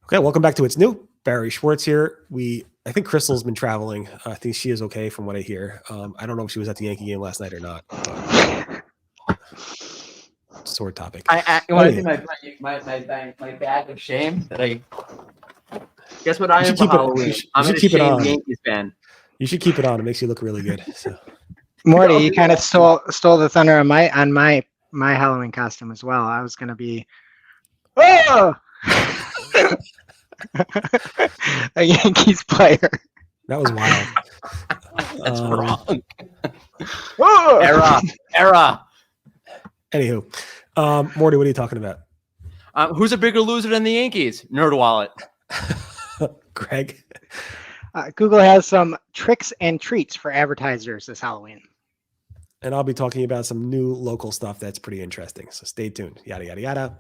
Okay, welcome back to It's New. Barry Schwartz here. I think Crystal's been traveling. I think she is okay from what I hear. I don't know if she was at the Yankee game last night or not. Sore topic. You want to see my bag of shame that I guess what I am for Halloween? I'm a shame Yankees fan. You should keep it on. It makes you look really good. So. Morty, you kind of stole the thunder on my Halloween costume as well. I was going to be a Yankees player. That was wild. That's wrong. Era. Anywho, Morty, what are you talking about? Who's a bigger loser than the Yankees? NerdWallet. Greg. Google has some tricks and treats for advertisers this Halloween. And I'll be talking about some new local stuff that's pretty interesting. So stay tuned. Yada, yada, yada.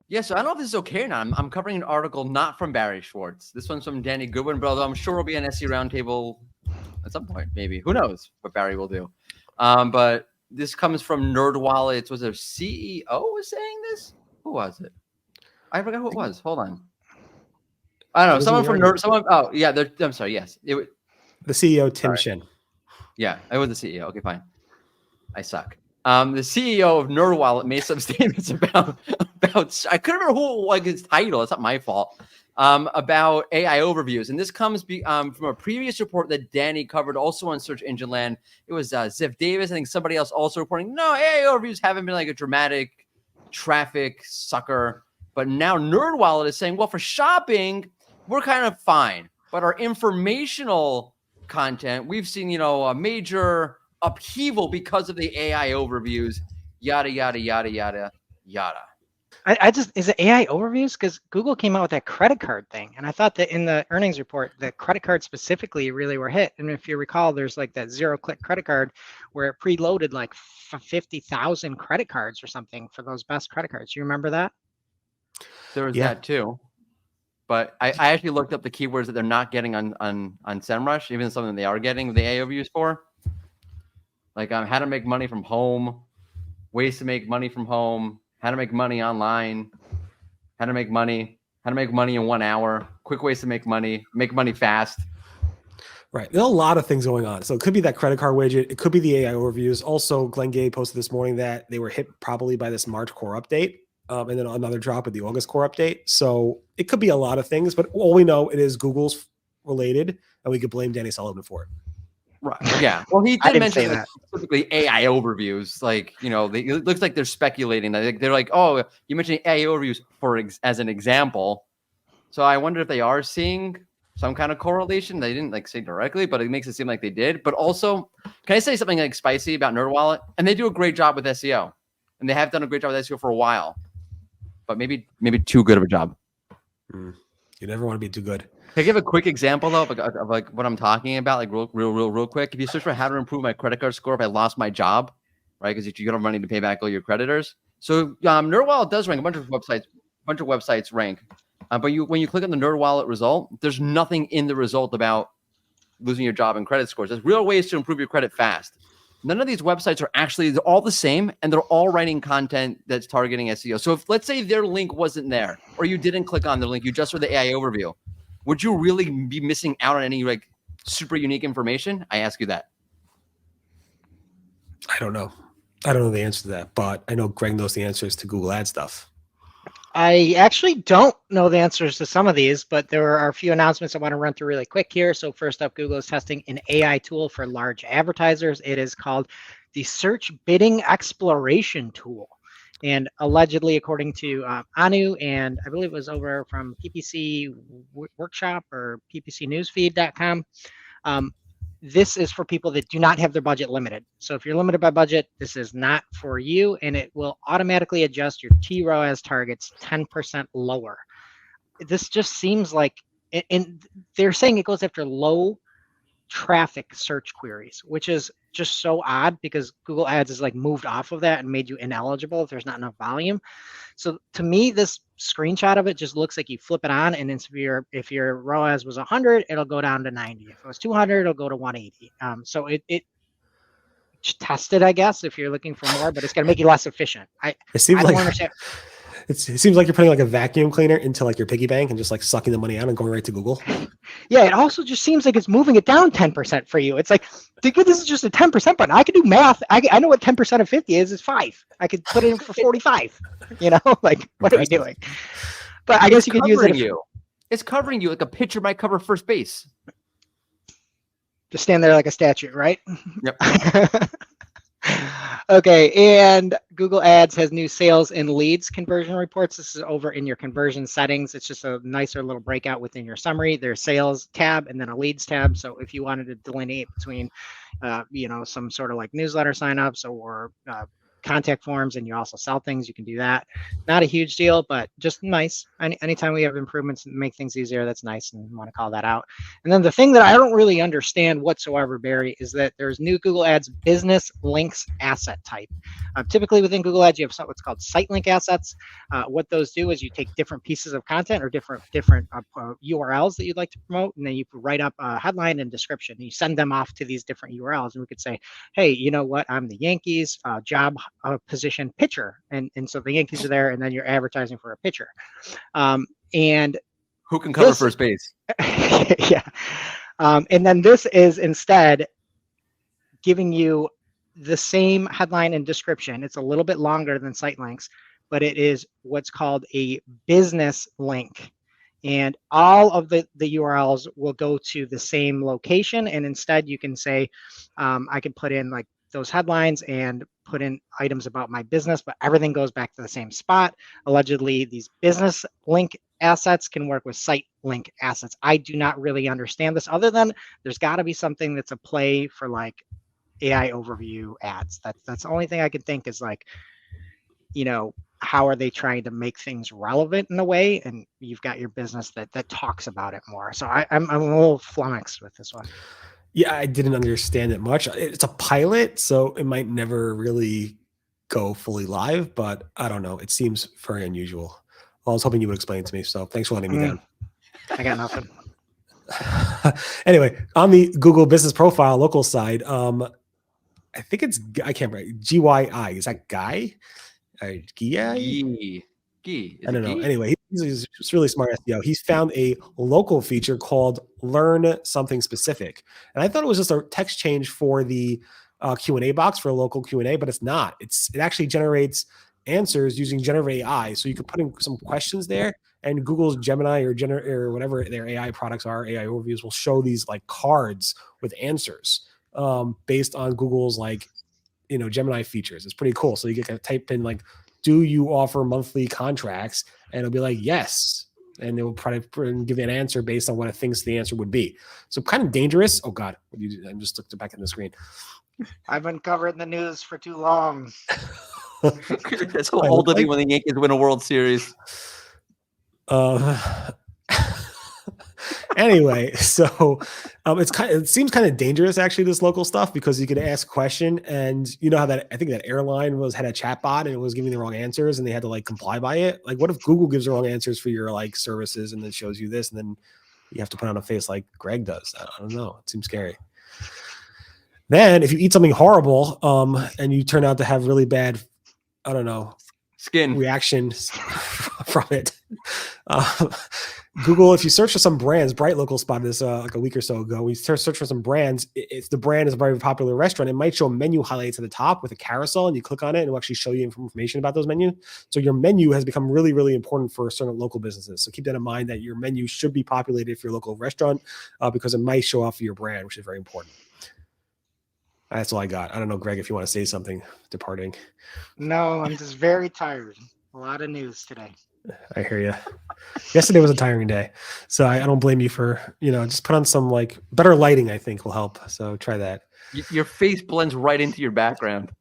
Yeah, so I don't know if this is okay or not. I'm covering an article not from Barry Schwartz. This one's from Danny Goodwin, but I'm sure it'll be an SEO Roundtable at some point, maybe. Who knows what Barry will do. But this comes from NerdWallet's. Was their CEO was saying this? Who was it? I forgot who it was. Hold on. I don't know. Someone from Nerd. Someone. Oh, yeah. I'm sorry. Yes. The CEO, Tim Shin. Yeah, I was the CEO. Okay, fine. I suck. The CEO of NerdWallet made some statements about I couldn't remember who like his title. It's not my fault. About AI overviews, and this comes from a previous report that Danny covered also on Search Engine Land. It was Ziff Davis. I think somebody else also reporting. No, AI overviews haven't been like a dramatic traffic sucker, but now NerdWallet is saying, well, for shopping, we're kind of fine, but our informational content, we've seen a major upheaval because of the AI overviews, yada, yada, yada, yada, yada. Is it AI overviews? Because Google came out with that credit card thing. And I thought that in the earnings report, the credit card specifically really were hit. And if you recall, there's like that 0-click credit card where it preloaded like 50,000 credit cards or something for those best credit cards. You remember that? There was that too. But I actually looked up the keywords that they're not getting on SEMrush, even something they are getting the AI overviews for. Like how to make money from home, ways to make money from home, how to make money online, how to make money in 1 hour, quick ways to make money fast. Right. There's a lot of things going on. So it could be that credit card widget. It could be the AI overviews. Also, Glenn Gay posted this morning that they were hit probably by this March core update and then another drop with the August core update. So it could be a lot of things, but all we know it is Google's related and we could blame Danny Sullivan for it. Right. Yeah. Well, he did mention that specifically AI overviews. Like, it looks like they're speculating. They're like, oh, you mentioned AI overviews as an example. So I wonder if they are seeing some kind of correlation. They didn't say directly, but it makes it seem like they did. But also, can I say something like spicy about NerdWallet? And they do a great job with SEO, and they have done a great job with SEO for a while, but maybe too good of a job. You never want to be too good. Can I give a quick example though of like what I'm talking about, like real quick? If you search for how to improve my credit card score if I lost my job, right? Because you don't have money to pay back all your creditors. So NerdWallet does rank a bunch of websites rank, but when you click on the NerdWallet result, there's nothing in the result about losing your job and credit scores. There's real ways to improve your credit fast. None of these websites are they're all the same, and they're all writing content that's targeting SEO. So if let's say their link wasn't there, or you didn't click on the link, you just read the AI overview. Would you really be missing out on any like super unique information? I ask you that. I don't know. I don't know the answer to that, but I know Greg knows the answers to Google Ad stuff. I actually don't know the answers to some of these, but there are a few announcements I want to run through really quick here. So first up, Google is testing an AI tool for large advertisers. It is called the Search Bidding Exploration Tool. And allegedly, according to Anu, and I believe it was over from PPC Workshop or ppcnewsfeed.com, this is for people that do not have their budget limited. So if you're limited by budget, this is not for you, and it will automatically adjust your TROAS targets 10% lower. This just seems like, and they're saying it goes after low traffic search queries, which is just so odd because Google Ads is like moved off of that and made you ineligible if there's not enough volume. So to me, this screenshot of it just looks like you flip it on, and if your ROAS was 100, it'll go down to 90. If it was 200, it'll go to 180. So it test it, I guess, if you're looking for more, but it's going to make you less efficient. It I seems don't like understand. it seems like you're putting like a vacuum cleaner into like your piggy bank and just like sucking the money out and going right to Google. Yeah, it also just seems like it's moving it down 10% for you. It's like, this is just a 10% button. I can do math. I know what 10% of 50 is. It's 5. I could put it in for 45. Like, what are we doing? But I guess you could use it. It's covering you like a pitcher might cover first base. Just stand there like a statue, right? Yep. Okay, and Google Ads has new sales and leads conversion reports. This is over in your conversion settings. It's just a nicer little breakout within your summary. There's sales tab and then a leads tab. So if you wanted to delineate between, some sort of like newsletter signups or contact forms, and you also sell things, you can do that. Not a huge deal, but just nice. Anytime we have improvements and make things easier, that's nice, and want to call that out. And then the thing that I don't really understand whatsoever, Barry, is that there's new Google Ads business links asset type. Typically within Google Ads, you have what's called site link assets. What those do is you take different pieces of content or different URLs that you'd like to promote, and then you write up a headline and description, and you send them off to these different URLs. And we could say, hey, you know what? I'm the Yankees job position pitcher, and so the Yankees are there, and then you're advertising for a pitcher, and who can cover first base. Yeah, and then this is instead giving you the same headline and description. It's a little bit longer than site links, but it is what's called a business link, and all of the URLs will go to the same location. And instead you can say, I can put in like those headlines and put in items about my business, but everything goes back to the same spot. Allegedly, these business link assets can work with site link assets. I do not really understand this, other than there's got to be something that's a play for like AI overview ads. That's the only thing I could think is like, how are they trying to make things relevant in a way? And you've got your business that talks about it more. So I'm a little flummoxed with this one. Yeah, I didn't understand it much. It's a pilot, so it might never really go fully live, but I don't know. It seems very unusual. Well, I was hoping you would explain it to me, so thanks for letting me down. I got nothing. Anyway, on the Google Business Profile local side, I think I can't remember. GYI. Is that Guy? Guy? I don't know. Anyway, he's really smart SEO. He's found a local feature called Learn Something Specific. And I thought it was just a text change for the Q&A box for a local Q&A, but it's not. It actually generates answers using generative AI. So you could put in some questions there, and Google's Gemini or whatever their AI products are, AI overviews, will show these like cards with answers based on Google's Gemini features. It's pretty cool. So you get to type in like, do you offer monthly contracts? And it'll be like, yes. And it will probably give you an answer based on what it thinks the answer would be. So kind of dangerous. Oh God, I just looked back at the screen. I've been covering the news for too long. That's how old to be when the Yankees win a World Series. Anyway, so it seems kind of dangerous actually, this local stuff, because you could ask a question, and you know how I think that airline had a chat bot and it was giving the wrong answers and they had to like comply by it. Like, what if Google gives the wrong answers for your like services and then shows you this, and then you have to put on a face like Greg does? I don't know. It seems scary. Then if you eat something horrible and you turn out to have really bad, I don't know, skin reactions from it. Google, if you search for some brands, Bright Local spotted this like a week or so ago. We search for some brands. If the brand is a very popular restaurant, it might show menu highlights at the top with a carousel, and you click on it and it will actually show you information about those menus. So your menu has become really, really important for certain local businesses. So keep that in mind, that your menu should be populated for your local restaurant because it might show off your brand, which is very important. That's all I got. I don't know, Greg, if you want to say something departing. No, I'm just very tired. A lot of news today. I hear you. Yesterday was a tiring day, so I don't blame you for, just put on some like better lighting. I think will help. So try that. Your face blends right into your background.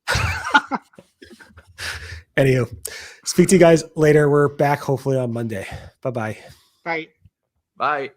Anywho, speak to you guys later. We're back hopefully on Monday. Bye-bye. Bye. Bye.